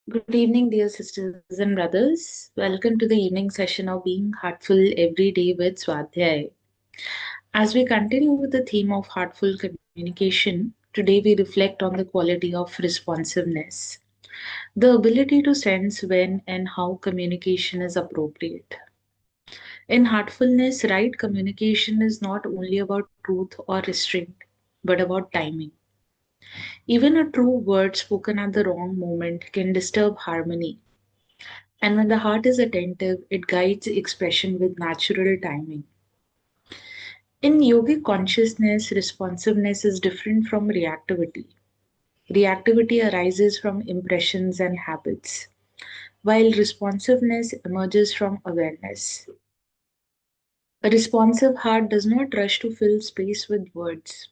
Good evening, dear sisters and brothers. Welcome to the evening session of Being Heartful Every Day with Swadhyaya. As we continue with the theme of heartful communication, today we reflect on the quality of responsiveness, the ability to sense when and how communication is appropriate. In heartfulness, right communication is not only about truth or restraint, but about timing. Even a true word spoken at the wrong moment can disturb harmony. And when the heart is attentive, it guides expression with natural timing. In yogic consciousness, responsiveness is different from reactivity. Reactivity arises from impressions and habits, while responsiveness emerges from awareness. A responsive heart does not rush to fill space with words.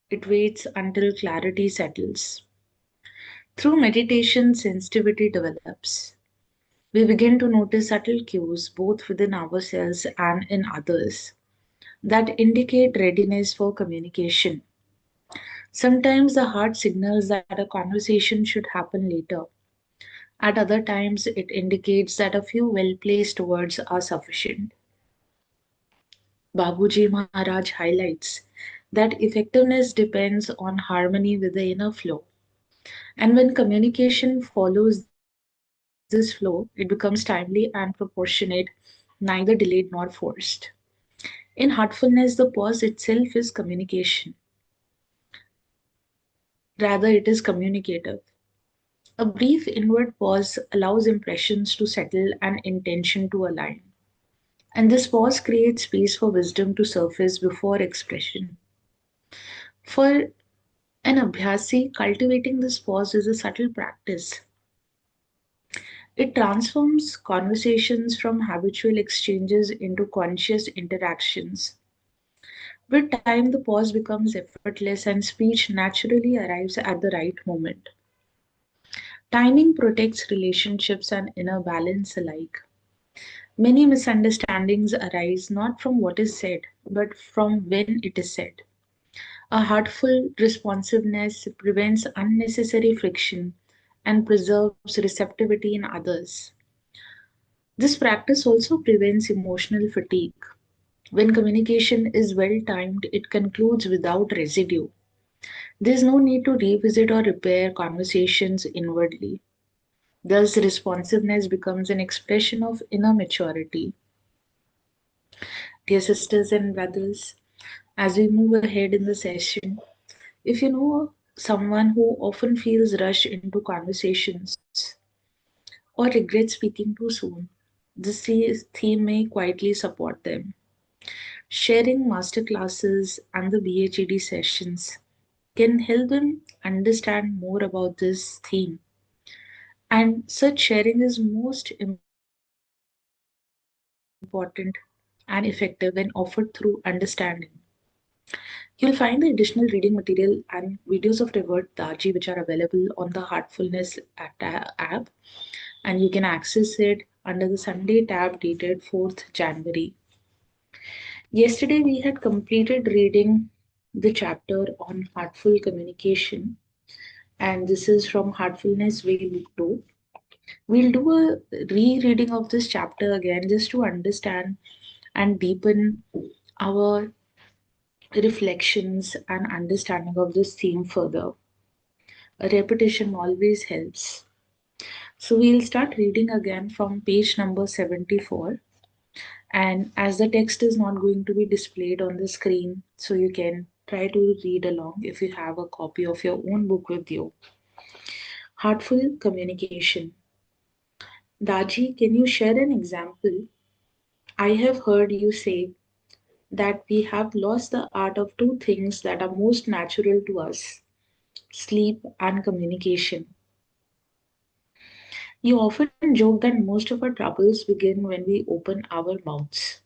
It waits until clarity settles. Through meditation, sensitivity develops. We begin to notice subtle cues both within ourselves and in others that indicate readiness for communication. Sometimes the heart signals that a conversation should happen later. At other times, it indicates that a few well placed words are sufficient. Babuji Maharaj highlights that effectiveness depends on harmony with the inner flow. And when communication follows this flow, it becomes timely and proportionate, neither delayed nor forced. In heartfulness, the pause itself is communication, rather, it is communicative. A brief inward pause allows impressions to settle and intention to align. And this pause creates space for wisdom to surface before expression. For an abhyasi, cultivating this pause is a subtle practice. It transforms conversations from habitual exchanges into conscious interactions. With time, the pause becomes effortless and speech naturally arrives at the right moment. Timing protects relationships and inner balance alike. Many misunderstandings arise not from what is said, but from when it is said. A heartful responsiveness prevents unnecessary friction and preserves receptivity in others. This practice also prevents emotional fatigue. When communication is well timed, it concludes without residue. There is no need to revisit or repair conversations inwardly. Thus, responsiveness becomes an expression of inner maturity. Dear sisters and brothers, as we move ahead in the session, if you know someone who often feels rushed into conversations or regrets speaking too soon, this theme may quietly support them. Sharing masterclasses and the BHED sessions can help them understand more about this theme. And such sharing is most important and effective when offered through understanding. You will find the additional reading material and videos of Revert Daji, which are available on the app, and you can access it under the Sunday tab dated 4th January. Yesterday, we had completed reading the chapter on heartful communication, and this is from Heartfulness Way Book 2. We'll do a rereading of this chapter again just to understand and deepen our reflections and understanding of this theme further. A repetition always helps. So we'll start reading again from page number 74. And as the text is not going to be displayed on the screen, so you can try to read along if you have a copy of your own book with you. Heartful communication. Daji, can you share an example? I have heard you say that we have lost the art of two things that are most natural to us: sleep and communication. You often joke that most of our troubles begin when we open our mouths.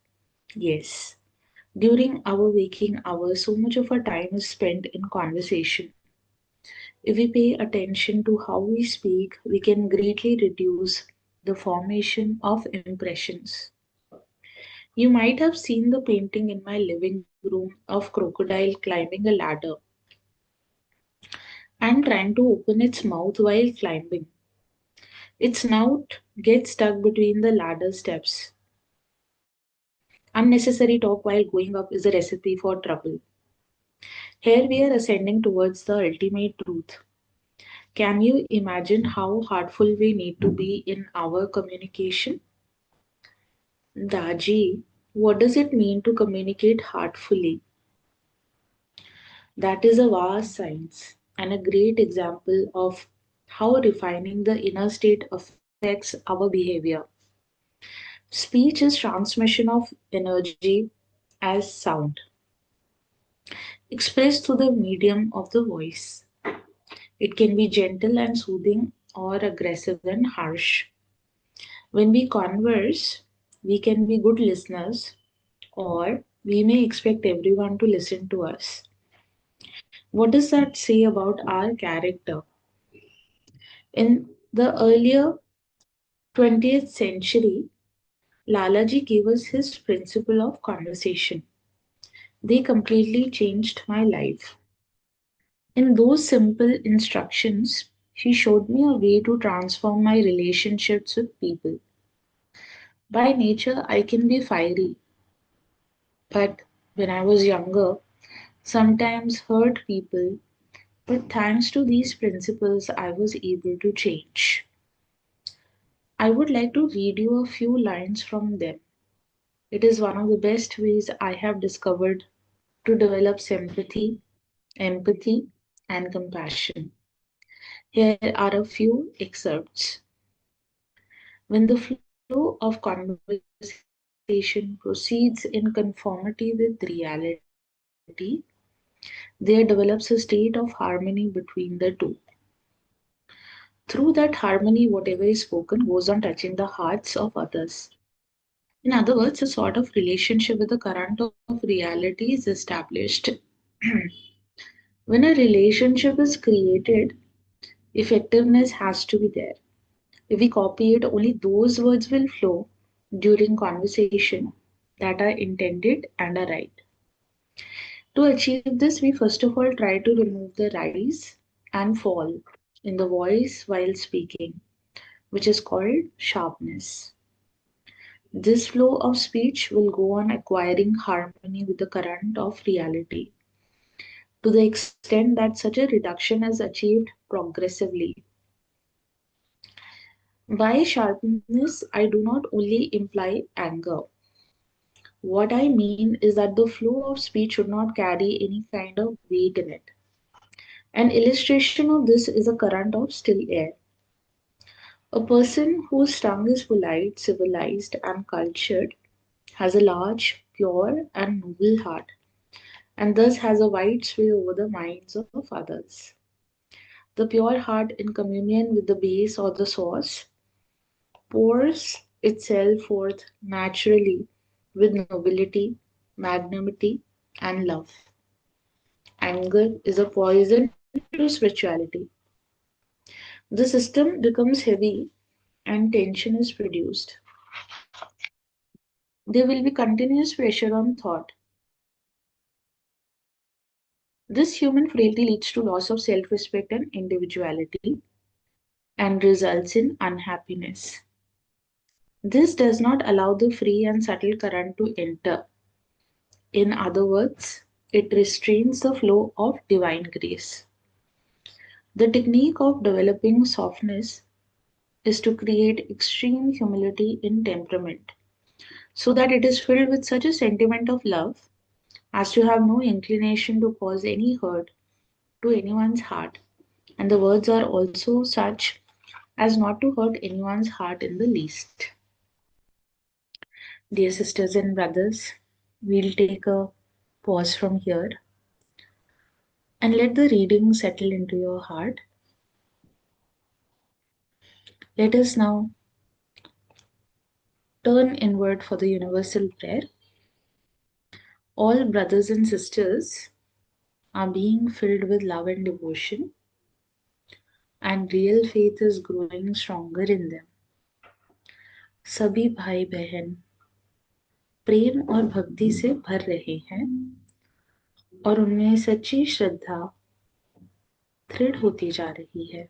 Yes, during our waking hours, so much of our time is spent in conversation. If we pay attention to how we speak, we can greatly reduce the formation of impressions. You might have seen the painting in my living room of crocodile climbing a ladder and trying to open its mouth while climbing. Its snout gets stuck between the ladder steps. Unnecessary talk while going up is a recipe for trouble. Here we are ascending towards the ultimate truth. Can you imagine how heartful we need to be in our communication? Daji, what does it mean to communicate heartfully? That is a vast science and a great example of how refining the inner state affects our behavior. Speech is transmission of energy as sound, expressed through the medium of the voice. It can be gentle and soothing or aggressive and harsh. When we converse, we can be good listeners or we may expect everyone to listen to us. What does that say about our character? In the earlier 20th century, Lalaji gave us his principle of conversation. They completely changed my life. In those simple instructions, he showed me a way to transform my relationships with people. By nature, I can be fiery, but when I was younger, sometimes hurt people. But thanks to these principles, I was able to change. I would like to read you a few lines from them. It is one of the best ways I have discovered to develop sympathy, empathy, and compassion. Here are a few excerpts. When the flow of conversation proceeds in conformity with reality, there develops a state of harmony between the two. Through that harmony, whatever is spoken goes on touching the hearts of others. In other words, a sort of relationship with the current of reality is established. When a relationship is created, effectiveness has to be there. If we copy it, only those words will flow during conversation that are intended and are right. To achieve this, we first of all try to remove the rise and fall in the voice while speaking, which is called sharpness. This flow of speech will go on acquiring harmony with the current of reality to the extent that such a reduction is achieved progressively. By sharpness, I do not only imply anger. What I mean is that the flow of speech should not carry any kind of weight in it. An illustration of this is a current of still air. A person whose tongue is polite, civilized, and cultured has a large, pure, and noble heart, and thus has a wide sway over the minds of others. The pure heart, in communion with the base or the source, pours itself forth naturally with nobility, magnanimity, and love. Anger is a poison to spirituality. The system becomes heavy and tension is produced. There will be continuous pressure on thought. This human frailty leads to loss of self respect and individuality and results in unhappiness. This does not allow the free and subtle current to enter. In other words, it restrains the flow of divine grace. The technique of developing softness is to create extreme humility in temperament so that it is filled with such a sentiment of love as to have no inclination to cause any hurt to anyone's heart. And the words are also such as not to hurt anyone's heart in the least. Dear sisters and brothers, we'll take a pause from here and let the reading settle into your heart. Let us now turn inward for the universal prayer. All brothers and sisters are being filled with love and devotion, and real faith is growing stronger in them. सभी भाई बहन प्रेम और भक्ति से भर रहे हैं और उनमें सच्ची श्रद्धा दृढ़ होती जा रही है.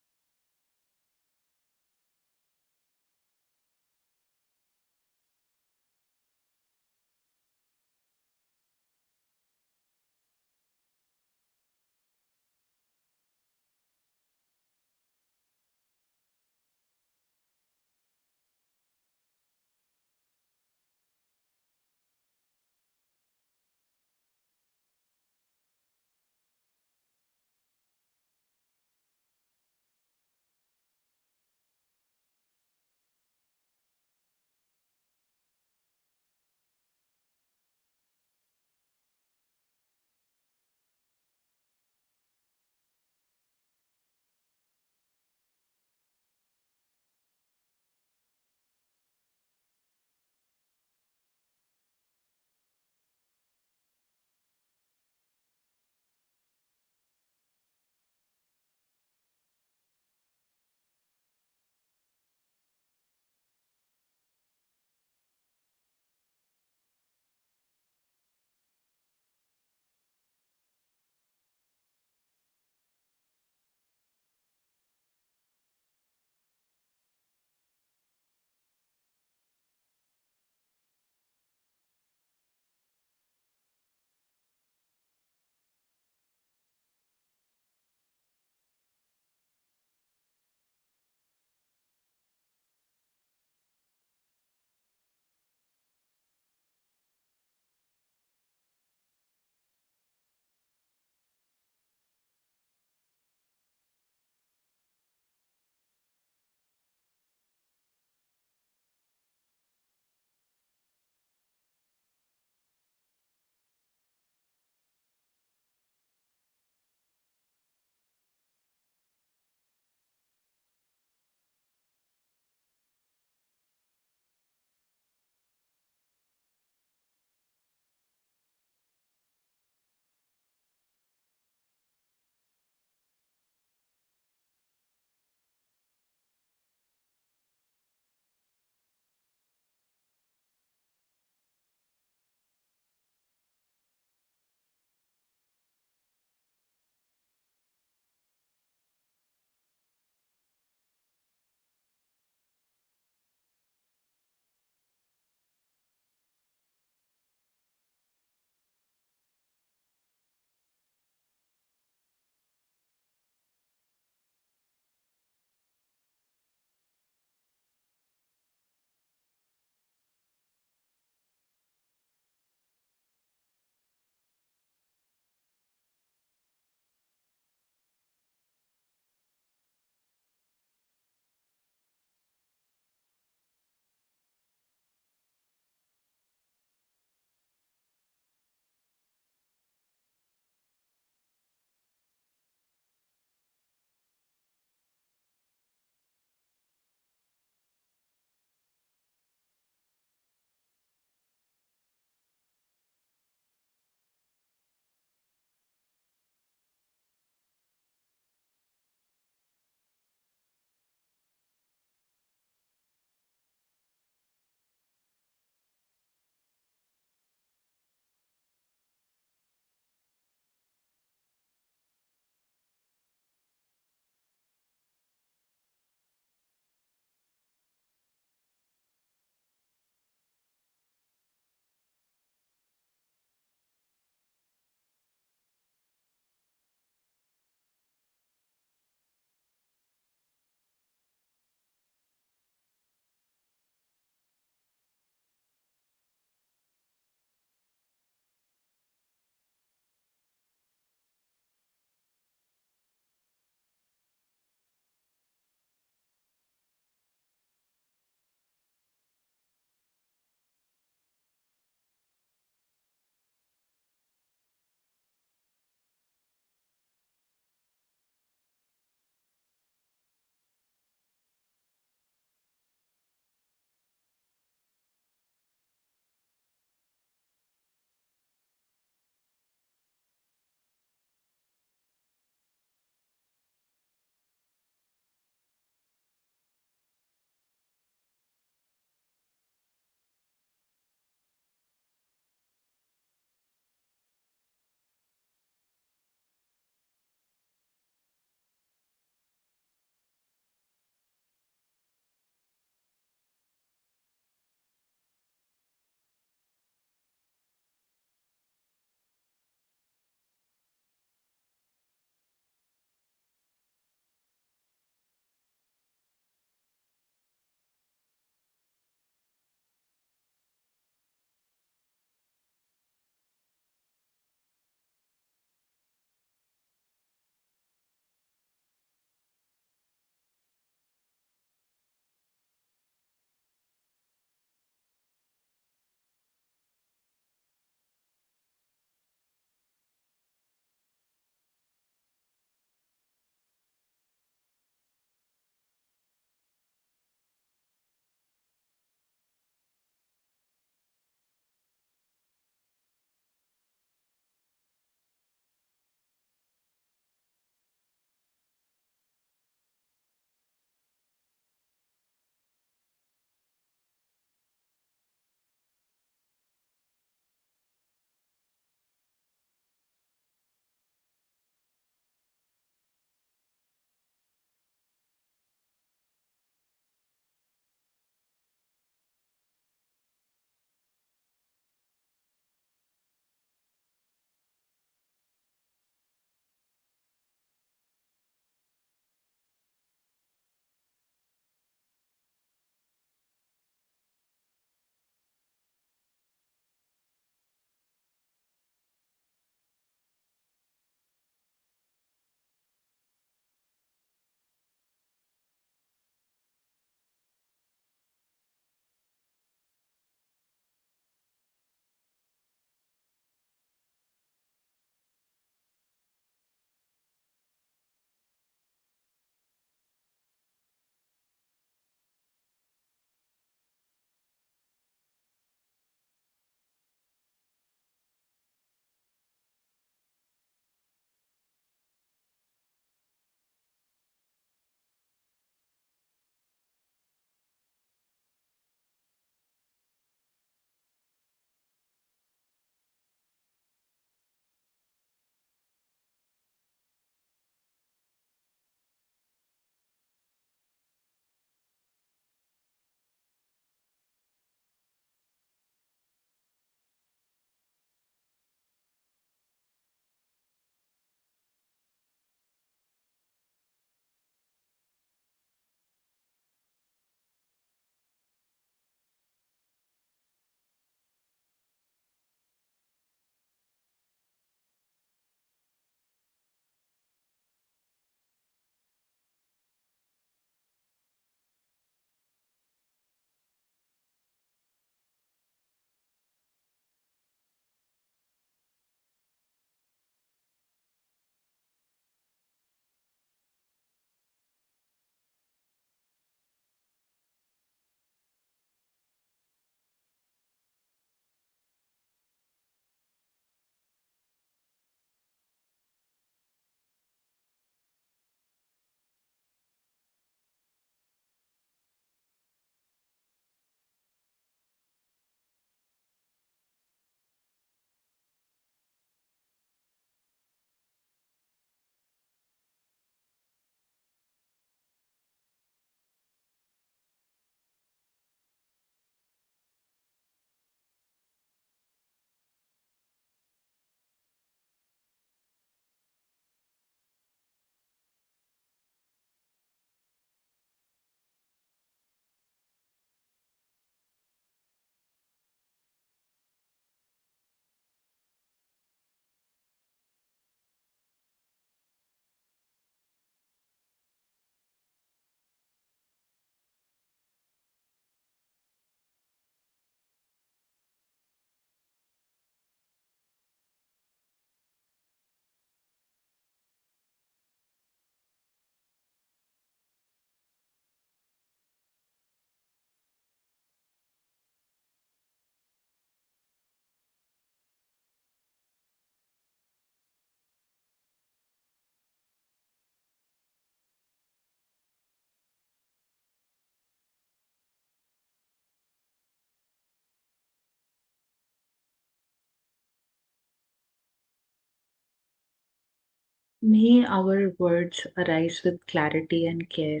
May our words arise with clarity and care,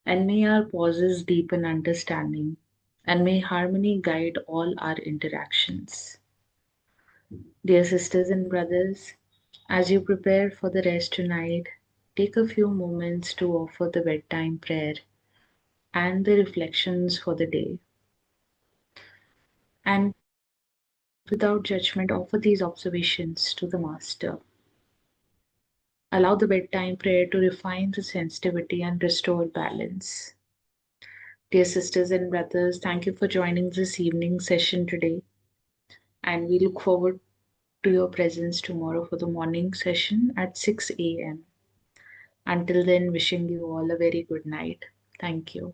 and may our pauses deepen understanding, and may harmony guide all our interactions. Dear sisters and brothers, as you prepare for the rest tonight, take a few moments to offer the bedtime prayer and the reflections for the day. And without judgment, offer these observations to the Master. Allow the bedtime prayer to refine the sensitivity and restore balance. Dear sisters and brothers, thank you for joining this evening session today, and we look forward to your presence tomorrow for the morning session at 6 a.m. Until then, wishing you all a very good night. Thank you.